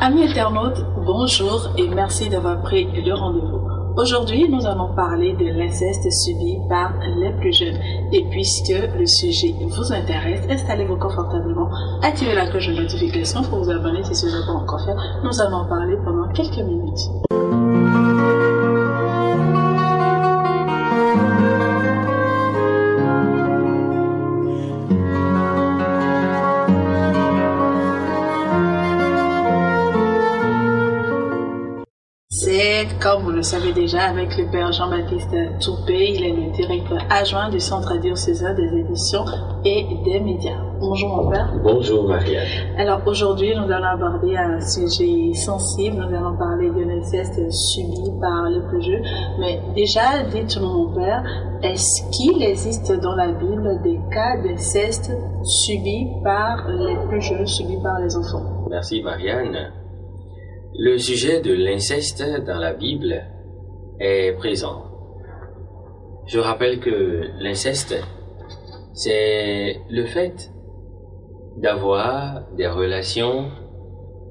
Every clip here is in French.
Amis internautes, bonjour et merci d'avoir pris le rendez-vous. Aujourd'hui, nous allons parler de l'inceste subi par les plus jeunes. Et puisque le sujet vous intéresse, installez-vous confortablement, activez la cloche de notification pour vous abonner si ce n'est pas encore fait. Nous allons en parler pendant quelques minutes. Comme vous le savez déjà, avec le père Jean-Baptiste Toupé, il est le directeur adjoint du Centre diocésain des éditions et des médias. Bonjour mon père. Bonjour Marianne. Alors aujourd'hui, nous allons aborder un sujet sensible. Nous allons parler de l'inceste subi par les plus jeunes. Mais déjà, dites-nous mon père, est-ce qu'il existe dans la Bible des cas d'inceste subis par les plus jeunes, subis par les enfants? Merci Marianne. Le sujet de l'inceste dans la Bible est présent. Je rappelle que l'inceste, c'est le fait d'avoir des relations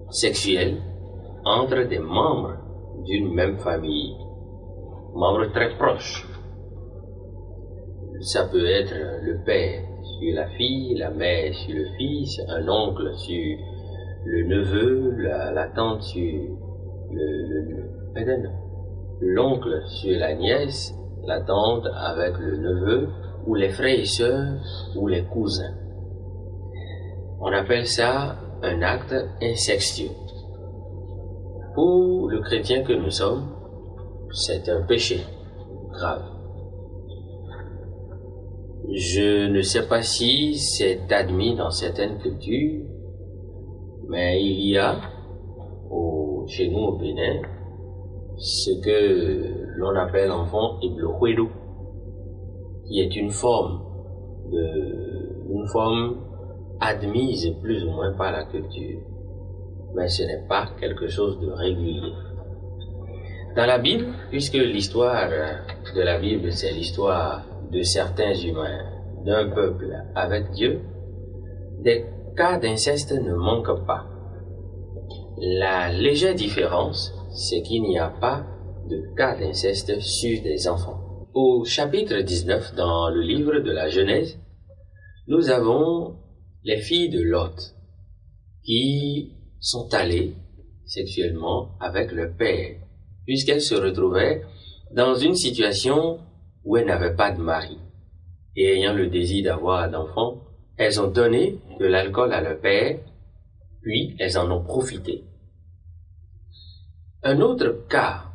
sexuelles entre des membres d'une même famille, membres très proches. Ça peut être le père sur la fille, la mère sur le fils, un oncle sur le neveu, la tante sur l'oncle sur la nièce, la tante avec le neveu, ou les frères et sœurs, ou les cousins. On appelle ça un acte incestueux. Pour le chrétien que nous sommes, c'est un péché grave. Je ne sais pas si c'est admis dans certaines cultures, mais il y a, chez nous au Bénin, ce que l'on appelle en fond Iblohuedo, qui est une forme admise plus ou moins par la culture, mais ce n'est pas quelque chose de régulier. Dans la Bible, puisque l'histoire de la Bible, c'est l'histoire de certains humains, d'un peuple avec Dieu, des cas d'inceste ne manquent pas. La légère différence, c'est qu'il n'y a pas de cas d'inceste sur des enfants. Au chapitre 19, dans le livre de la Genèse, nous avons les filles de Lot qui sont allées sexuellement avec le père, puisqu'elles se retrouvaient dans une situation où elles n'avaient pas de mari. Et ayant le désir d'avoir d'enfants, elles ont donné de l'alcool à leur père, puis elles en ont profité. Un autre cas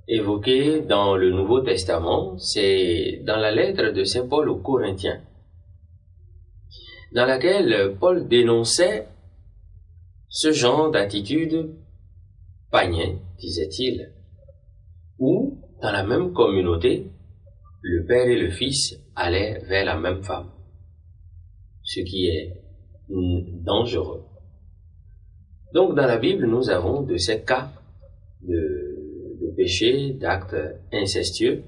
évoqué dans le Nouveau Testament, c'est dans la lettre de Saint Paul aux Corinthiens, dans laquelle Paul dénonçait ce genre d'attitude païenne, disait-il, où, dans la même communauté, le père et le fils allaient vers la même femme, ce qui est dangereux. Donc dans la Bible, nous avons de ces cas de péché, d'actes incestueux,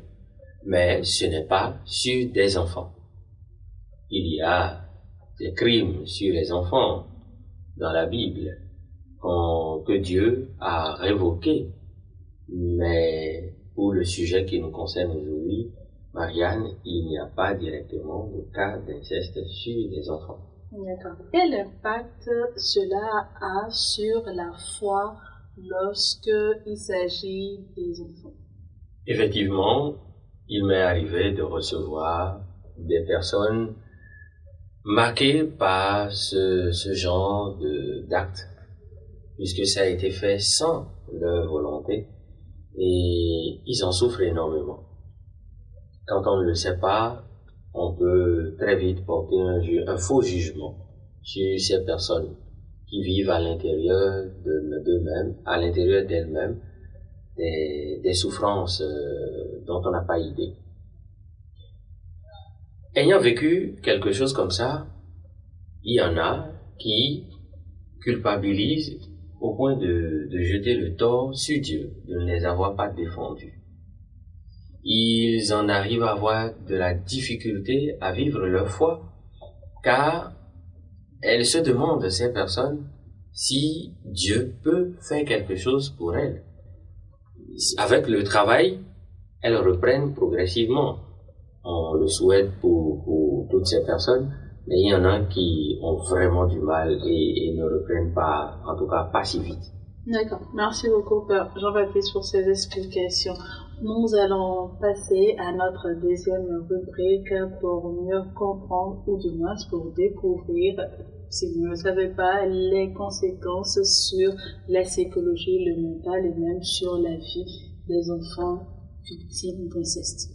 mais ce n'est pas sur des enfants. Il y a des crimes sur les enfants dans la Bible que Dieu a révoqués, mais pour le sujet qui nous concerne aujourd'hui, Marianne, il n'y a pas directement de cas d'inceste sur des enfants. D'accord. Quel impact cela a sur la foi lorsque il s'agit des enfants? Effectivement, il m'est arrivé de recevoir des personnes marquées par ce genre d'actes, puisque ça a été fait sans leur volonté et ils en souffrent énormément. Quand on ne le sait pas, on peut très vite porter un faux jugement sur ces personnes qui vivent à l'intérieur d'eux-mêmes, à l'intérieur d'elles-mêmes, des souffrances dont on n'a pas idée. Ayant vécu quelque chose comme ça, il y en a qui culpabilisent au point de jeter le tort sur Dieu, de ne les avoir pas défendus. Ils en arrivent à avoir de la difficulté à vivre leur foi, car elles se demandent, ces personnes, si Dieu peut faire quelque chose pour elles. Avec le travail, elles reprennent progressivement. On le souhaite pour toutes ces personnes, mais il y en a qui ont vraiment du mal et ne reprennent pas, en tout cas pas si vite. D'accord. Merci beaucoup, Père Jean-Baptiste, pour ces explications. Nous allons passer à notre deuxième rubrique pour mieux comprendre, ou du moins pour découvrir, si vous ne le savez pas, les conséquences sur la psychologie, le mental et même sur la vie des enfants victimes d'inceste.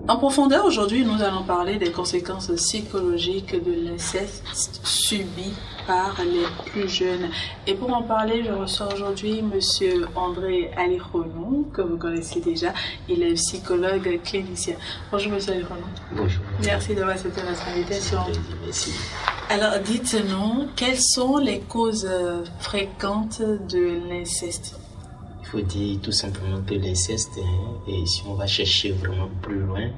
En profondeur, aujourd'hui, nous allons parler des conséquences psychologiques de l'inceste subi par les plus jeunes. Et pour en parler, je reçois aujourd'hui Monsieur André Alironou, que vous connaissez déjà. Il est psychologue clinicien. Bonjour Monsieur Alironou. Bonjour. Merci d'avoir accepté notre invitation. Merci. Alors, dites-nous, quelles sont les causes fréquentes de l'inceste? Il faut dire tout simplement que l'inceste, et si on va chercher vraiment plus loin,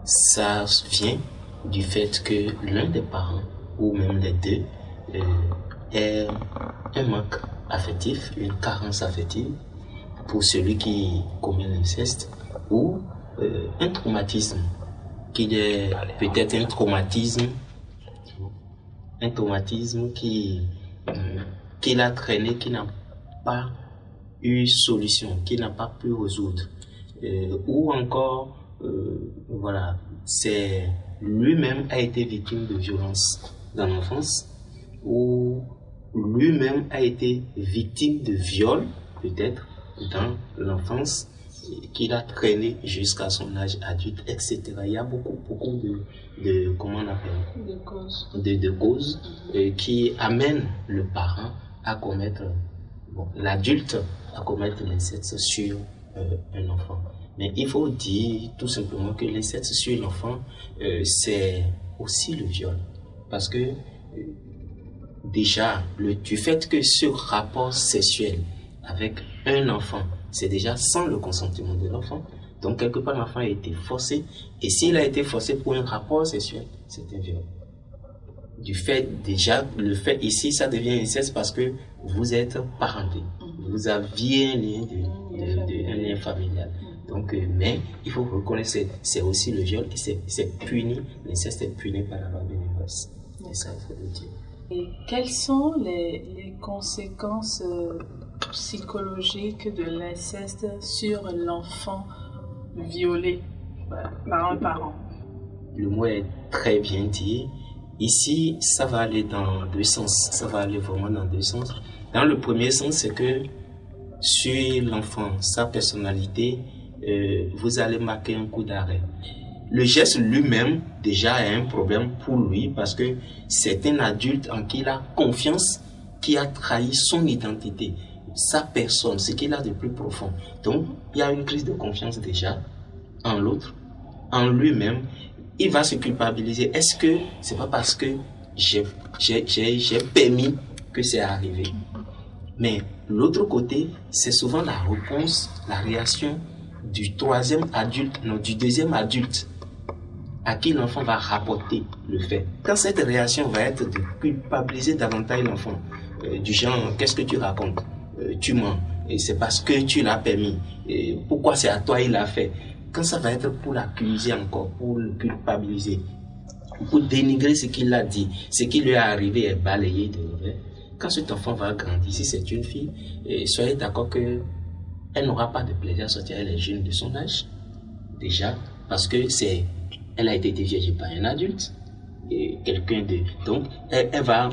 ça vient du fait que l'un des parents, ou même les deux, ait un manque affectif, une carence affective pour celui qui commet l'inceste, ou un traumatisme, qu'il est peut-être un traumatisme qui l'a traîné, qui n'a pas eu solution, qui n'a pas pu résoudre, ou encore voilà, c'est lui-même a été victime de violence dans l'enfance, ou lui-même a été victime de viol peut-être dans l'enfance, qu'il a traîné jusqu'à son âge adulte, etc. Il y a beaucoup de comment on appelle, de causes qui amènent le parent à commettre, l'adulte à commettre l'inceste sur un enfant. Mais il faut dire tout simplement que l'inceste sur l'enfant, c'est aussi le viol. Parce que déjà, du fait que ce rapport sexuel avec un enfant, c'est déjà sans le consentement de l'enfant. Donc quelque part, l'enfant a été forcé. Et s'il a été forcé pour un rapport sexuel, c'est un viol. Du fait, déjà, le fait ici, ça devient inceste parce que vous êtes parenté. Vous aviez un lien familial. Donc, mais il faut reconnaître que c'est aussi le viol et c'est puni, l'inceste est puni par la loi de Névresse. C'est ça, il faut le dire. Et quelles sont les conséquences psychologiques de l'inceste sur l'enfant violé par un parent? Le mot est très bien dit. Ici, ça va aller dans deux sens. Ça va aller vraiment dans deux sens. Dans le premier sens, c'est que sur l'enfant, sa personnalité, vous allez marquer un coup d'arrêt. Le geste lui-même, déjà, a un problème pour lui parce que c'est un adulte en qui il a confiance, qui a trahi son identité, sa personne, ce qu'il a de plus profond. Donc, il y a une crise de confiance déjà en l'autre, en lui-même. Il va se culpabiliser. Est-ce que c'est pas parce que j'ai permis que c'est arrivé? Mais l'autre côté, c'est souvent la réponse, la réaction du troisième adulte, non, du deuxième adulte à qui l'enfant va rapporter le fait. Quand cette réaction va être de culpabiliser davantage l'enfant, du genre, qu'est-ce que tu racontes? Tu mens, et c'est parce que tu l'as permis, et pourquoi c'est à toi il l'a fait? Quand ça va être pour l'accuser encore, pour le culpabiliser, pour dénigrer ce qu'il a dit, ce qui lui est arrivé est balayé de revers. Quand cet enfant va grandir, si c'est une fille, soyez d'accord qu'elle n'aura pas de plaisir à sortir avec les jeunes de son âge, déjà, parce que elle a été déviée par un adulte, et quelqu'un de... Donc, elle va,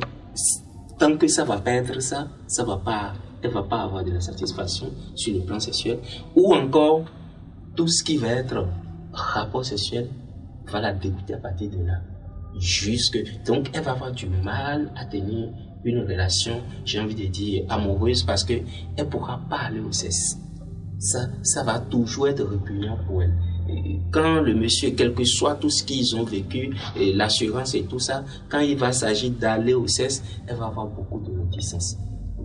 tant que ça va pas être ça, elle va pas avoir de la satisfaction sur le plan sexuel, ou encore, tout ce qui va être rapport sexuel va la dégoûter à partir de là. Donc, elle va avoir du mal à tenir une relation, j'ai envie de dire, amoureuse, parce qu'elle ne pourra pas aller au sexe. Ça va toujours être répugnant pour elle. Et quand le monsieur, quel que soit tout ce qu'ils ont vécu, l'assurance et tout ça, quand il va s'agir d'aller au sexe, elle va avoir beaucoup de réticence.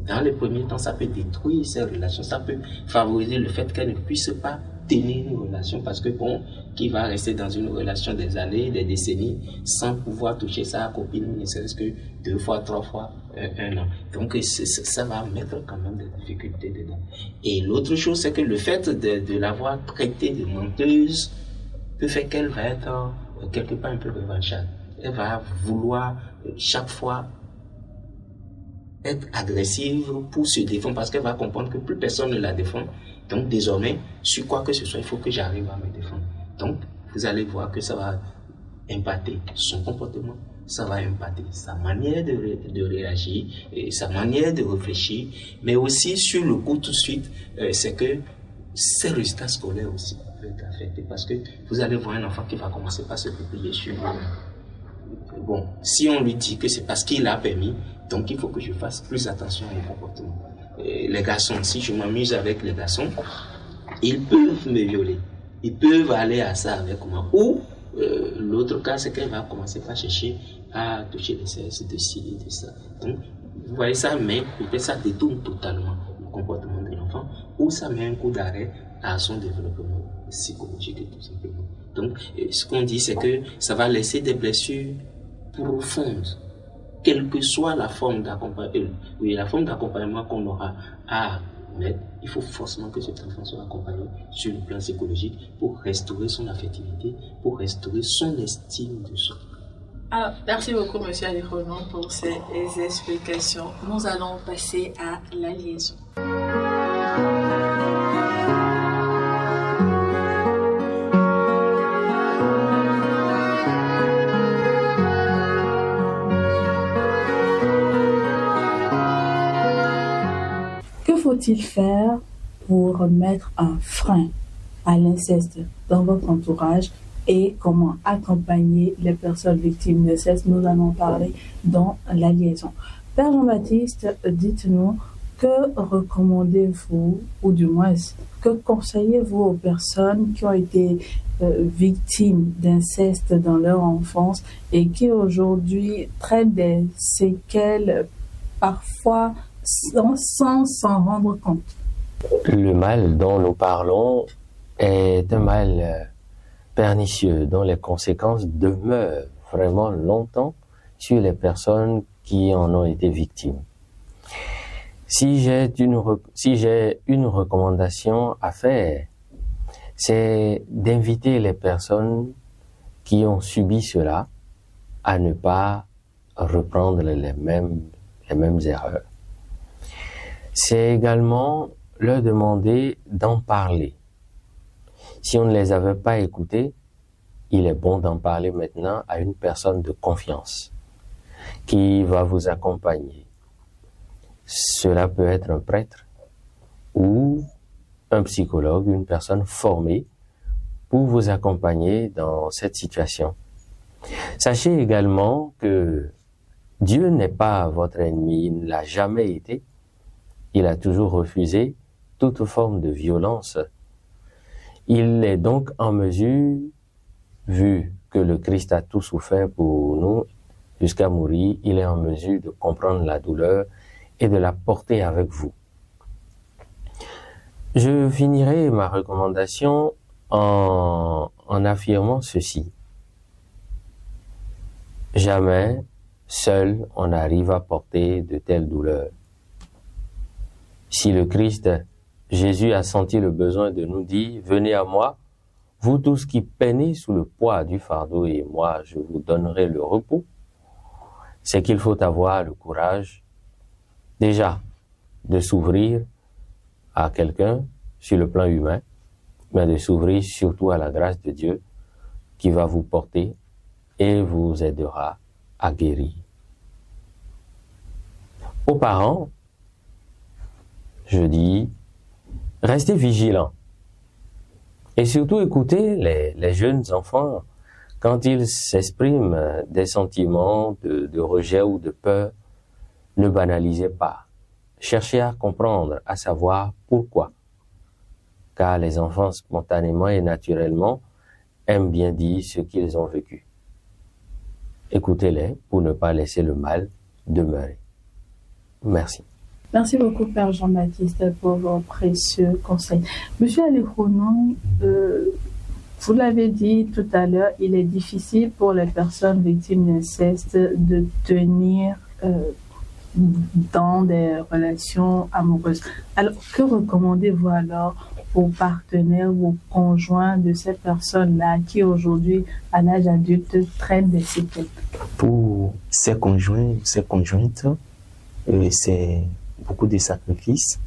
dans les premiers temps, ça peut détruire ces relations, ça peut favoriser le fait qu'elle ne puisse pas tenir une relation parce que bon, qui va rester dans une relation des années, des décennies sans pouvoir toucher sa copine, ne serait-ce que 2 fois, 3 fois, un an. Donc ça va mettre quand même des difficultés dedans. Et l'autre chose, c'est que le fait de l'avoir traitée de menteuse peut faire qu'elle va être quelque part un peu revancharde. Elle va vouloir chaque fois être agressive pour se défendre parce qu'elle va comprendre que plus personne ne la défend. Donc désormais, sur quoi que ce soit, il faut que j'arrive à me défendre. Donc vous allez voir que ça va impacter son comportement, ça va impacter sa manière de réagir, et sa manière de réfléchir, mais aussi sur le coup tout de suite, c'est que ses résultats scolaires aussi peuvent être affectés parce que vous allez voir un enfant qui va commencer par se replier sur lui-même. Bon, si on lui dit que c'est parce qu'il a permis, donc il faut que je fasse plus attention à mon comportement. Les garçons, si je m'amuse avec les garçons, ils peuvent me violer. Ils peuvent aller à ça avec moi. Ou l'autre cas, c'est qu'elle va commencer par chercher à toucher les fesses de ci et de ça. Donc, vous voyez ça, mais peut-être ça détourne totalement le comportement de l'enfant, ou ça met un coup d'arrêt à son développement psychologique tout simplement. Donc, ce qu'on dit, c'est que ça va laisser des blessures profondes, quelle que soit la forme d'accompagnement qu'on aura à mettre. Il faut forcément que cet enfant soit accompagné sur le plan psychologique pour restaurer son affectivité, pour restaurer son estime de soi. Alors, merci beaucoup, monsieur Ali Ronan, pour ces explications. Nous allons passer à la liaison. Que faut-il faire pour mettre un frein à l'inceste dans votre entourage et comment accompagner les personnes victimes d'inceste? Nous allons parler dans la liaison. Père Jean-Baptiste, dites-nous, que recommandez-vous, ou du moins, que conseillez-vous aux personnes qui ont été victimes d'inceste dans leur enfance et qui aujourd'hui traitent des séquelles parfois sans s'en rendre compte? Le mal dont nous parlons est un mal pernicieux dont les conséquences demeurent vraiment longtemps sur les personnes qui en ont été victimes. Si j'ai une recommandation à faire, c'est d'inviter les personnes qui ont subi cela à ne pas reprendre les mêmes erreurs. C'est également leur demander d'en parler. Si on ne les avait pas écoutés, il est bon d'en parler maintenant à une personne de confiance qui va vous accompagner. Cela peut être un prêtre ou un psychologue, une personne formée pour vous accompagner dans cette situation. Sachez également que Dieu n'est pas votre ennemi, il ne l'a jamais été. Il a toujours refusé toute forme de violence. Il est donc en mesure, vu que le Christ a tout souffert pour nous jusqu'à mourir, il est en mesure de comprendre la douleur et de la porter avec vous. Je finirai ma recommandation en affirmant ceci. Jamais, seul, on n'arrive à porter de telles douleurs. Si le Christ, Jésus a senti le besoin de nous dire, venez à moi, vous tous qui peinez sous le poids du fardeau et moi je vous donnerai le repos, c'est qu'il faut avoir le courage, déjà, de s'ouvrir à quelqu'un sur le plan humain, mais de s'ouvrir surtout à la grâce de Dieu qui va vous porter et vous aidera à guérir. Aux parents, je dis, restez vigilants et surtout écoutez les jeunes enfants quand ils s'expriment des sentiments de rejet ou de peur. Ne banalisez pas. Cherchez à comprendre, à savoir pourquoi. Car les enfants, spontanément et naturellement, aiment bien dire ce qu'ils ont vécu. Écoutez-les pour ne pas laisser le mal demeurer. Merci. Merci beaucoup, Père Jean-Baptiste, pour vos précieux conseils. Monsieur Alikhonou, vous l'avez dit tout à l'heure, il est difficile pour les personnes victimes d'inceste de tenir dans des relations amoureuses. Alors, que recommandez-vous alors aux partenaires ou aux conjoints de ces personnes-là qui aujourd'hui, à l'âge adulte, traînent des séquelles? Pour ces conjoints, ces conjointes, c'est beaucoup de sacrifices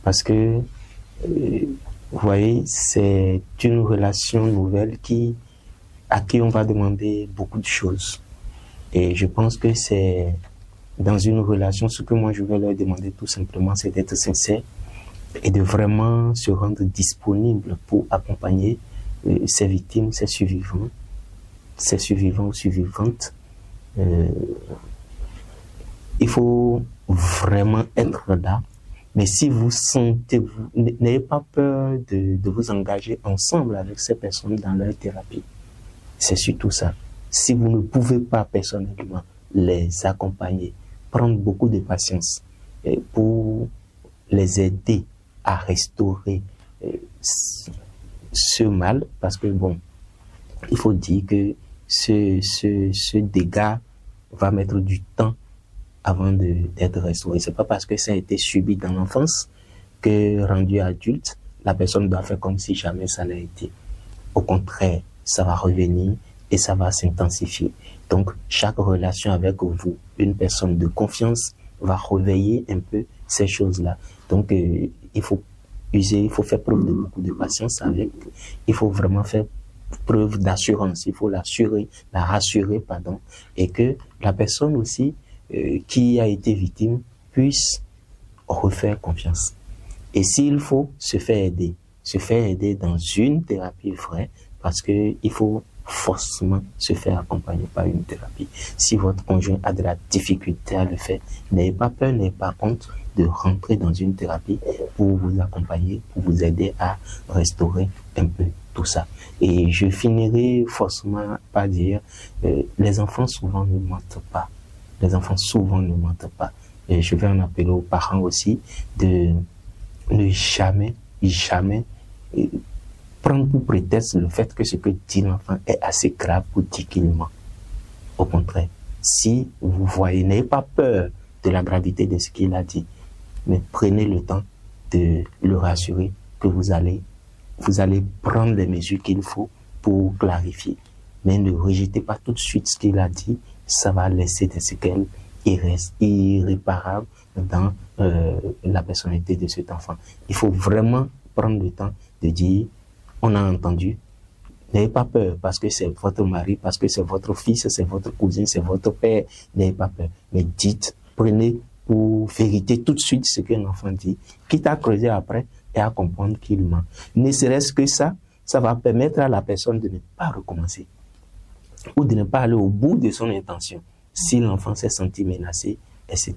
parce que, vous voyez, c'est une relation nouvelle à qui on va demander beaucoup de choses. Et je pense que c'est dans une relation, ce que moi je vais leur demander tout simplement, c'est d'être sincère et de vraiment se rendre disponible pour accompagner ces victimes, ces survivants ou survivantes. Il faut vraiment être là. Mais si vous sentez, n'ayez pas peur de vous engager ensemble avec ces personnes dans leur thérapie. C'est surtout ça. Si vous ne pouvez pas personnellement les accompagner, prendre beaucoup de patience pour les aider à restaurer ce mal, parce que bon, il faut dire que ce dégât va mettre du temps avant d'être restauré. C'est pas parce que ça a été subi dans l'enfance que, rendu adulte, la personne doit faire comme si jamais ça l'a été. Au contraire, ça va revenir et ça va s'intensifier. Donc, chaque relation avec vous, une personne de confiance, va réveiller un peu ces choses-là. Donc, il faut faire preuve de beaucoup de patience avec. Il faut vraiment faire preuve d'assurance. Il faut la rassurer, et que la personne aussi qui a été victime puisse refaire confiance. Et s'il faut, se faire aider dans une thérapie vraie, parce que il faut forcément se faire accompagner par une thérapie. Si votre conjoint a de la difficulté à le faire, n'ayez pas peur, n'ayez pas honte de rentrer dans une thérapie pour vous accompagner, pour vous aider à restaurer un peu tout ça. Et je finirai forcément par dire, les enfants souvent ne mentent pas. Les enfants souvent ne mentent pas. Et je vais en appeler aux parents aussi de ne jamais prendre pour prétexte le fait que ce que dit l'enfant est assez grave pour dire qu'il ment. Au contraire, si vous voyez, n'ayez pas peur de la gravité de ce qu'il a dit, mais prenez le temps de le rassurer que vous allez prendre les mesures qu'il faut pour clarifier. Mais ne rejetez pas tout de suite ce qu'il a dit, ça va laisser des séquelles irréparables dans la personnalité de cet enfant. Il faut vraiment prendre le temps de dire, on a entendu, n'ayez pas peur parce que c'est votre mari, parce que c'est votre fils, c'est votre cousin, c'est votre père, n'ayez pas peur. Mais dites, prenez pour vérité tout de suite ce qu'un enfant dit, quitte à creuser après et à comprendre qu'il ment. Ne serait-ce que ça va permettre à la personne de ne pas recommencer ou de ne pas aller au bout de son intention si l'enfant s'est senti menacé, etc.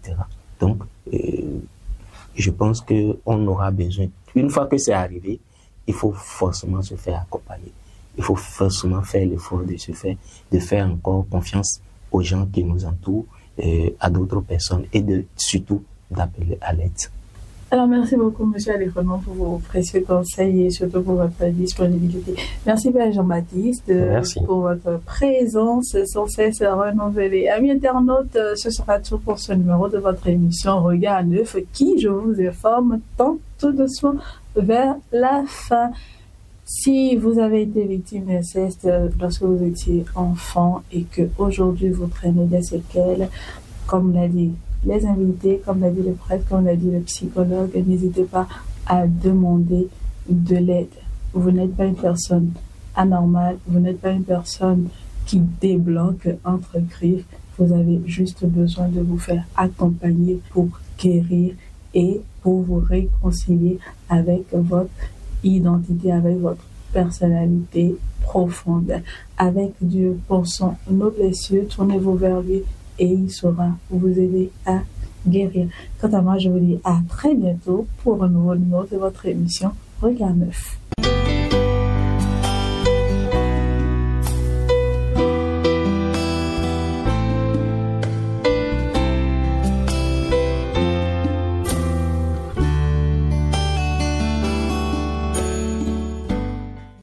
Donc, je pense qu'on aura besoin, une fois que c'est arrivé, il faut forcément se faire accompagner. Il faut forcément faire l'effort de faire encore confiance aux gens qui nous entourent, à d'autres personnes et surtout d'appeler à l'aide. Alors, merci beaucoup, M. Alikhonou, pour vos précieux conseils et surtout pour votre disponibilité. Merci, Père Jean-Baptiste, pour votre présence sans cesse renouvelée. Amis internautes, ce sera tout pour ce numéro de votre émission Regard à Neuf, qui, je vous informe, tend tout doucement vers la fin. Si vous avez été victime d'inceste lorsque vous étiez enfant et que aujourd'hui vous traînez des séquelles, comme l'a dit les invités, comme l'a dit le prêtre, comme l'a dit le psychologue, n'hésitez pas à demander de l'aide. Vous n'êtes pas une personne anormale, vous n'êtes pas une personne qui débloque entre griffes. Vous avez juste besoin de vous faire accompagner pour guérir et pour vous réconcilier avec votre identité, avec votre personnalité profonde. Avec Dieu pour son noble et cieux, tournez-vous vers lui et il saura vous aider à guérir. Quant à moi, je vous dis à très bientôt pour un nouveau numéro de votre émission Regard Neuf.